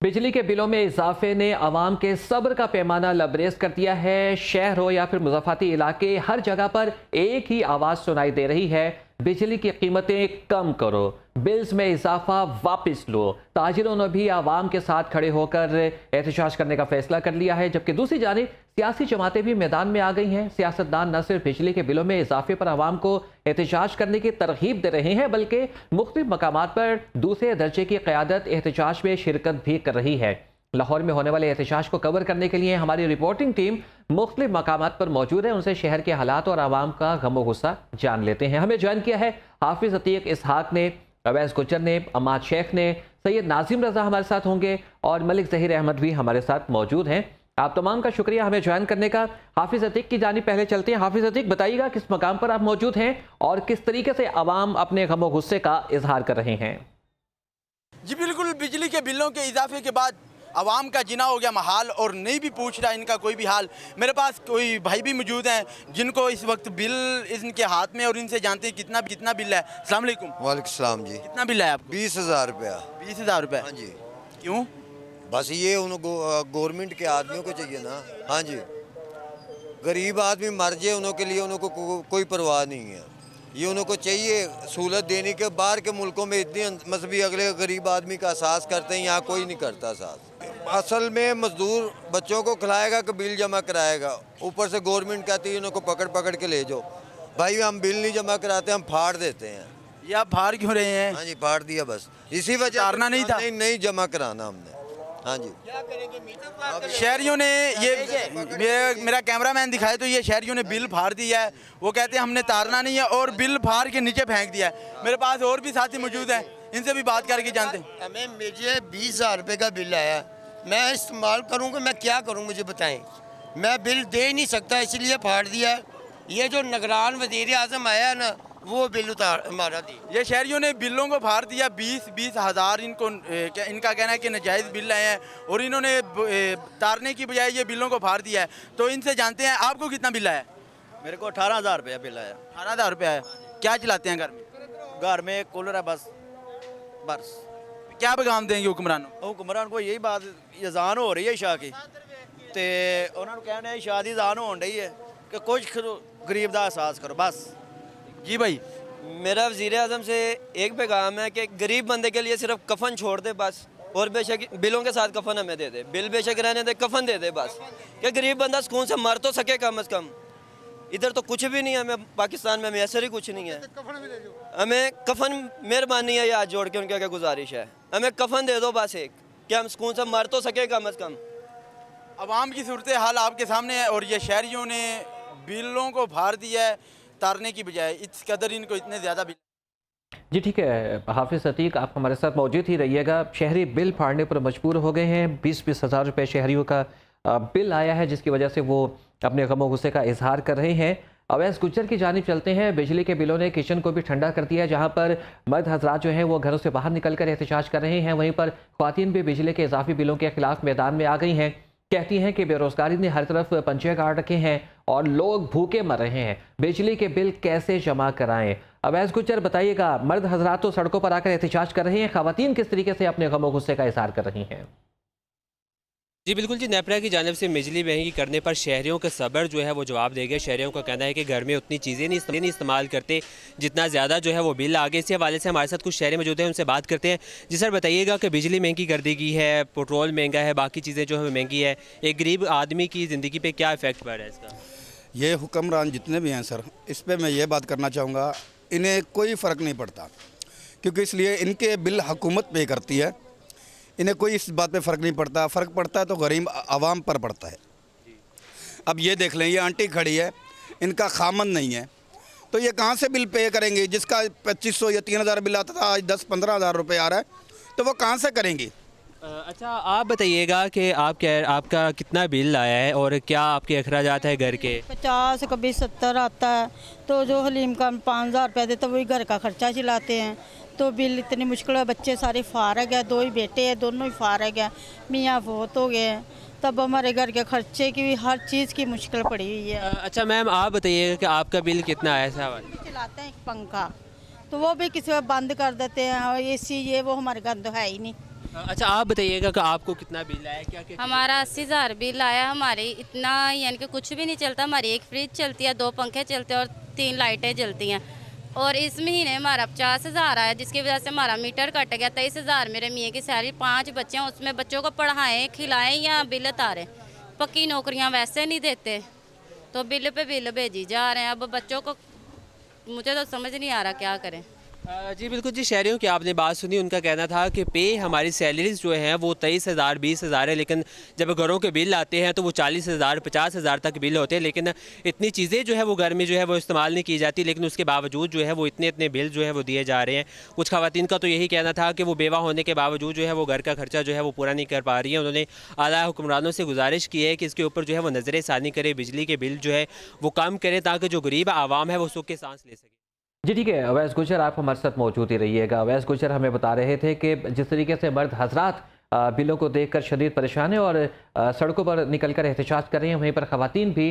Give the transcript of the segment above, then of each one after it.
बिजली के बिलों में इजाफे ने आवाम के सब्र का पैमाना लबरेज कर दिया है। शहर हो या फिर मुज़फ़्फ़राती इलाके, हर जगह पर एक ही आवाज़ सुनाई दे रही है, बिजली की कीमतें कम करो, बिल्स में इजाफा वापस लो। ताजिरों ने भी आवाम के साथ खड़े होकर एहतजाज करने का फैसला कर लिया है, जबकि दूसरी जानिब सियासी जमातें भी मैदान में आ गई हैं। सियासतदान न सिर्फ बिजली के बिलों में इजाफे पर आवाम को एहतजाज करने की तरगीब दे रहे हैं, बल्कि मुख्तलिफ मकामात पर दूसरे दर्जे की क़यादत एहतजाज में शिरकत भी कर रही है। लाहौर में होने वाले एहतजाज को कवर करने के लिए हमारी रिपोर्टिंग टीम मुख्तलिफ मकामात पर मौजूद है। उनसे शहर के हालात और आवाम का गम गुस्सा जान लेते हैं। हमें ज्वाइन किया है हाफिज अतीक इसहाक ने, अवैस गुज्जर ने, अम्माद शेख ने, सैयद नाजिम रजा हमारे साथ होंगे और मलिक ज़हीर अहमद भी हमारे साथ मौजूद हैं। आप तमाम का शुक्रिया हमें ज्वाइन करने का। हाफिज अतीक की जानिब पहले चलते हैं। हाफिज अतीक, बताइएगा किस मकाम पर आप मौजूद हैं और किस तरीके से आवाम अपने गम गुस्से का इजहार कर रहे हैं? जी बिल्कुल, बिजली के बिलों के इजाफे के बाद आवाम का जीना हो गया महाल और नहीं भी पूछ रहा इनका कोई भी हाल। मेरे पास कोई भाई भी मौजूद हैं जिनको इस वक्त बिल इनके हाथ में, और इनसे जानते हैं कितना बिल है। अस्सलाम वालेकुम। वालेकुम सलाम जी। कितना बिल है आपको? 20,000 रुपया। 20,000 रुपये? हाँ जी। क्यों? बस ये उनको गवर्नमेंट के आदमियों को चाहिए ना। हाँ जी, गरीब आदमी मर जाए उनके लिए उनको कोई परवाह नहीं है। ये उनको चाहिए सहूलत देने के। बाहर के मुल्कों में इतनी मजहबी अगले गरीब आदमी का एहसास करते हैं, यहाँ कोई नहीं करता एहसास। असल में मजदूर बच्चों को खिलाएगा कि बिल जमा कराएगा, ऊपर से गवर्नमेंट कहती है उनको पकड़ पकड़ के ले जाओ। भाई हम बिल नहीं जमा कराते, हम फाड़ देते हैं। ये आप बाहर क्यों रहे हैं? हाँ जी, फाड़ दिया बस। इसी वजह तारना नहीं था? नहीं जमा कराना हमने। हाँ जी। शहरियों ने ये मेरा कैमरामैन दिखाए तो ये शहरियों ने बिल फाड़ दिया है। वो कहते हैं हमने तारना नहीं है और बिल फाड़ के नीचे फेंक दिया है। मेरे पास और भी साथी मौजूद हैं, इनसे भी बात करके जानते हैं। हमें मुझे 20,000 रुपये का बिल आया, मैं इस्तेमाल करूँगा, मैं क्या करूँ मुझे बताएं। मैं बिल दे ही नहीं सकता, इसलिए फाड़ दिया। ये जो निगरान वज़ीर आज़म आया ना, वो बिल हमारा दी। ये शहरियों ने बिलों को फाड़ दिया। 20,000 इनको इनका कहना है कि नाजायज़ बिल आए हैं और इन्होंने तारने की बजाय ये बिलों को फाड़ दिया है। तो इनसे जानते हैं आपको कितना बिल आया? मेरे को 18,000 रुपया बिल आया। 18,000 रुपये आया। क्या चलाते हैं घर में? घर में एक कूलर है बस। क्या पैगाम देंगे हुक्मरानों? हुक्मरान को यही बात, अजान हो रही है शाह की, तो उन्होंने कहना है शाह की अजान हो रही है कि कुछ गरीब का एहसास करो बस। जी भाई, मेरा वज़ीर आज़म से एक पैगाम है कि गरीब बंदे के लिए सिर्फ कफन छोड़ दे बस, और बेशक बिलों के साथ कफन हमें दे दे। बिल बेशक रहने दे, कफन दे दे बस, कि गरीब बंदा सुकून से मर तो सके कम अज़ कम। इधर तो कुछ भी नहीं है, हमें पाकिस्तान में मैसर ही कुछ नहीं है। हमें कफन, मेहरबानी है, ये हाथ जोड़ के उनके आगे गुजारिश है, हमें कफन दे दो बस एक, कि हम सुकून से मर तो सके कम अज़ कम। अवाम की सूरत हाल आपके सामने है और ये शहरियों ने बिलों को फाड़ दिया है तारने की बजाय। इस कदर इनको इतने ज़्यादा बिल। जी ठीक है हाफिज अतीक, आप हमारे साथ मौजूद ही रहिएगा। शहरी बिल फाड़ने पर मजबूर हो गए हैं। 20-20 हज़ार रुपये शहरियों का बिल आया है, जिसकी वजह से वो अपने गम गुस्से का इजहार कर रहे हैं। अवैस गुज्जर की जानिब चलते हैं। बिजली के बिलों ने किचन को भी ठंडा कर दिया है, जहाँ पर मर्द हजरात जो हैं वो घरों से बाहर निकल कर एहतजाज कर रहे हैं। वहीं पर ख्वातीन भी बिजली के इजाफी बिलों के खिलाफ मैदान में आ गई हैं। कहती हैं कि बेरोजगारी ने हर तरफ पंचे गाड़ रखे हैं और लोग भूखे मर रहे हैं। बिजली के बिल कैसे जमा कराएं? अवैस गुज्जर, बताइएगा, मर्द हजरात तो सड़कों पर आकर एहतजाज कर रहे हैं, ख्वातीन किस तरीके से अपने गम गुस्से का इजहार कर रही हैं? जी बिल्कुल जी, नेपरा की जानिब से बिजली महंगी करने पर शहरियों का सब्र जो है वो जवाब देगा। शहरियों का कहना है कि घर में उतनी चीज़ें नहीं इस्तेमाल करते जितना ज़्यादा जो है वो बिल आगे। इसी हवाले से हमारे साथ कुछ शहरी मौजूद हैं, उनसे बात करते हैं। जी सर, बताइएगा कि बिजली महंगी कर दी गई है, पेट्रोल महंगा है, बाकी चीज़ें जो है महंगी है, एक गरीब आदमी की ज़िंदगी पर क्या इफ़ेक्ट पड़ रहा है इसका? ये हुक्मरान जितने भी हैं सर, इस पर मैं ये बात करना चाहूँगा, इन्हें कोई फ़र्क नहीं पड़ता, क्योंकि इसलिए इनके बिल हुकूमत पे करती है। इन्हें कोई इस बात पे फ़र्क नहीं पड़ता। फ़र्क पड़ता है तो गरीब आवाम पर पड़ता है। अब ये देख लें, ये आंटी खड़ी है, इनका खामन नहीं है, तो ये कहाँ से बिल पे करेंगे? जिसका 2500 या 3,000 बिल आता था, आज 10-15 हज़ार रुपये आ रहा है, तो वो कहाँ से करेंगी? अच्छा, आप बताइएगा कि आपका कितना बिल आया है और क्या आपके अखराजात है घर के? 50, कभी 70 आता है, तो जो हलीम का 5,000 रुपया देता है वही घर का खर्चा चलाते हैं। तो बिल इतनी मुश्किल है, बच्चे सारे फारग है, 2 ही बेटे हैं, दोनों ही फारग है, मियाँ बहुत हो गए हैं, तब हमारे घर के खर्चे की भी हर चीज़ की मुश्किल पड़ी हुई है। अच्छा मैम, आप बताइएगा कि आपका बिल कितना आया था? चलाते हैं एक पंखा, तो वो भी किसी वक्त बंद कर देते हैं, और AC ये वो हमारे घर तो है ही नहीं। अच्छा आप बताइएगा कि आपको कितना बिल आया, क्या क्या हमारा 80,000 बिल आया। हमारी इतना यानी कि कुछ भी नहीं चलता। हमारी एक फ्रिज चलती है, 2 पंखे चलते हैं और 3 लाइटें जलती हैं। और इस महीने हमारा 50,000 आया, जिसकी वजह से हमारा मीटर कट गया। 23,000 मेरे मियाँ की सैलरी, 5 बच्चे हैं, उसमें बच्चों को पढ़ाएं खिलाएं या बिल तारें। पक्की नौकरियां वैसे नहीं देते, तो बिल पे बिल भेजी जा रहे हैं। अब बच्चों को मुझे तो समझ नहीं आ रहा क्या करें। जी बिल्कुल जी, शहरियों की आपने बात सुनी। उनका कहना था कि पे हमारी सैलरीज जो हैं वो 23,000 20,000 है, लेकिन जब घरों के बिल आते हैं तो वो 40,000 50,000 तक बिल होते हैं। लेकिन इतनी चीज़ें जो है वो घर में जो है वो इस्तेमाल नहीं की जाती, लेकिन उसके बावजूद जो है वो इतने बिल जो है वो दिए जा रहे हैं। कुछ ख़वातीन का तो यही कहना था कि वो बेवा होने के बावजूद जो है वो घर का खर्चा जो है वो पूरा नहीं कर पा रही है। उन्होंने आला हुक्मरानों से गुजारिश की है कि इसके ऊपर जो है वो नज़र षानी करे, बिजली के बिल जो है वो कम करें, ताकि जो गरीब आवाम है वो सुख के सांस ले सके। जी ठीक है, अवैस गुजर आप हमारे साथ मौजूद ही रहिएगा। अवैस गुजर हमें बता रहे थे कि जिस तरीके से मर्द हजरात बिलों को देखकर शदीद परेशान है और सड़कों पर निकलकर एहतजाज कर रही हैं, वहीं पर ख़वातीन भी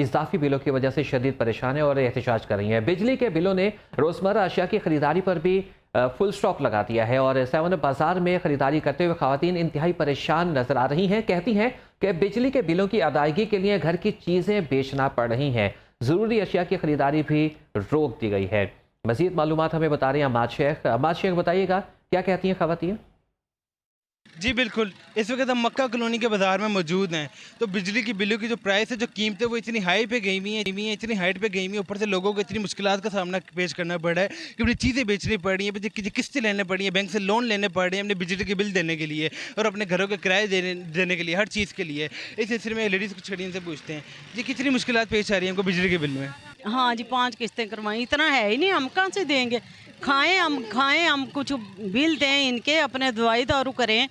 इजाफी बिलों की वजह से शदीद परेशान है और एहतजाज कर रही हैं। बिजली के बिलों ने रोज़मर्रा अशिया की ख़रीदारी पर भी फुल स्टॉप लगा दिया है और 7 बाज़ार में ख़रीदारी करते हुए ख़वातीन इंतहाई परेशान नज़र आ रही हैं। कहती हैं कि बिजली के बिलों की अदायगी के लिए घर की चीज़ें बेचना पड़ रही हैं, ज़रूरी अशिया की ख़रीदारी भी रोक दी गई है। मज़ीद मालूमात हमें बता रहे हैं अमाद शेख। अमाद शेख बताइएगा क्या कहती हैं ख़वातीन? जी बिल्कुल, इस वक्त हम मक्का कॉलोनी के बाज़ार में मौजूद हैं। तो बिजली की बिलों की जो प्राइस है, जो कीमतें, वो इतनी हाई पे गई हुई हैं, इतनी हाइट पे गई हुई हैं। ऊपर से लोगों को इतनी मुश्किलात का सामना पेश करना पड़ रहा है कि अपनी चीज़ें बेचनी पड़ रही हैं, किस्तें लेने पड़ रही हैं, बैंक से लोन लेने पड़ रहे हैं अपने बिजली के बिल देने के लिए और अपने घरों के किराए देने के लिए, हर चीज़ के लिए। इस सिलसिले में लेडीज़ को छड़ियों से पूछते हैं जी कितनी मुश्किलात पेश आ रही हैं हमको बिजली के बिल में। हाँ जी, 5 किस्तें करवाई, इतना है ही नहीं, हम कहाँ से देंगे। खाएं हम कुछ बिल दें इनके, अपने दवाई दारू करें,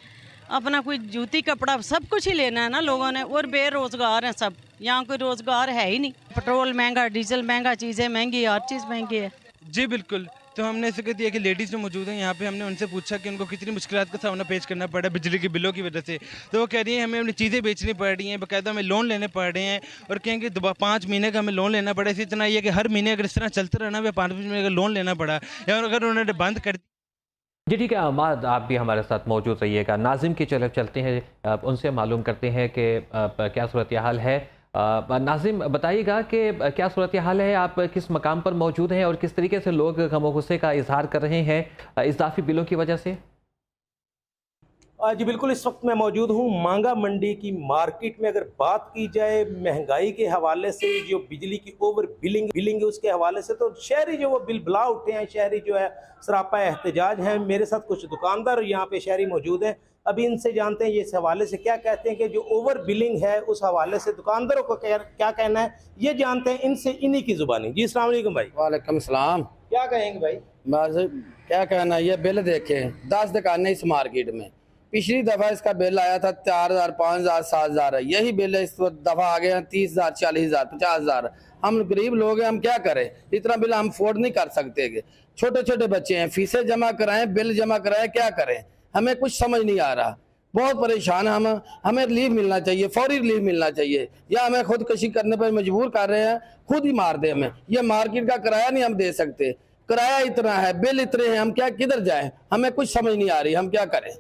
अपना कोई जूती कपड़ा सब कुछ ही लेना है ना लोगों ने। और बेरोज़गार हैं सब, यहाँ कोई रोज़गार है ही नहीं। पेट्रोल महंगा, डीजल महंगा, चीज़ें महंगी, हर चीज़ महंगी है। जी बिल्कुल, तो हमने इसे दिया कि लेडीज़ जो मौजूद हैं यहाँ पे, हमने उनसे पूछा कि उनको कितनी मुश्किलात का सामना पेश करना पड़ा बिजली के बिलों की वजह से। तो वो कह रही हैं हमें अपनी चीज़ें बेचनी पड़ रही हैं, बाकायदा हमें लोन लेने पड़ रहे हैं और कहेंगे 5 महीने का हमें लोन लेना पड़ा। इसी इतना ये कि हर महीने अगर इस तरह चलते रहना, 5 महीने का लोन लेना पड़ा या अगर उन्होंने बंद कर। जी ठीक है अमाद, आप भी हमारे साथ मौजूद रहिएगा। नाजिम की तरफ चलते हैं, उनसे मालूम करते हैं कि क्या सूरत हाल है। नाजिम बताइएगा कि क्या सूरत हाल है, आप किस मकाम पर मौजूद हैं और किस तरीके से लोग गम गुस्से का इजहार कर रहे हैं इजाफी बिलों की वजह से? जी बिल्कुल, इस वक्त मैं मौजूद हूँ मांगा मंडी की मार्केट में। अगर बात की जाए महंगाई के हवाले से, जो बिजली की ओवर बिलिंग है उसके हवाले से, तो शहरी जो वो बिल बुला उठे हैं, शहरी जो है सरापा एहतजाज हैं। मेरे साथ कुछ दुकानदार यहाँ पे शहरी मौजूद हैं, अभी इनसे जानते हैं ये इस हवाले से क्या कहते हैं कि जो ओवर बिलिंग है उस हवाले से दुकानदारों को क्या कहना है, ये जानते हैं इनसे, इन्हीं की जुबानी। जी अस्सलाम वालेकुम भाई। वालेकुम सलाम। क्या कहेंगे भाई? बस क्या कहना, ये बिल देखें, 10 दुकानें इस मार्केट में। पिछली दफ़ा इसका बिल आया था 4,000 5,000 7,000 है, यही बिल है इस दफ़ा आ गया 30,000 40,000 50,000। हम गरीब लोग हैं, हम क्या करें, इतना बिल हम अफोर्ड नहीं कर सकते। छोटे छोटे बच्चे हैं, फीसें जमा कराएं, बिल जमा कराएं, क्या करें, हमें कुछ समझ नहीं आ रहा। बहुत परेशान हम, हमें रिलीफ मिलना चाहिए, फौरी रिलीफ मिलना चाहिए, या हमें खुदकशी करने पर मजबूर कर रहे हैं, खुद ही मार दे हमें। ये मार्केट का किराया नहीं हम दे सकते, किराया इतना है, बिल इतने हैं, हम क्या किधर जाएं, हमें कुछ समझ नहीं आ रही, हम क्या करें।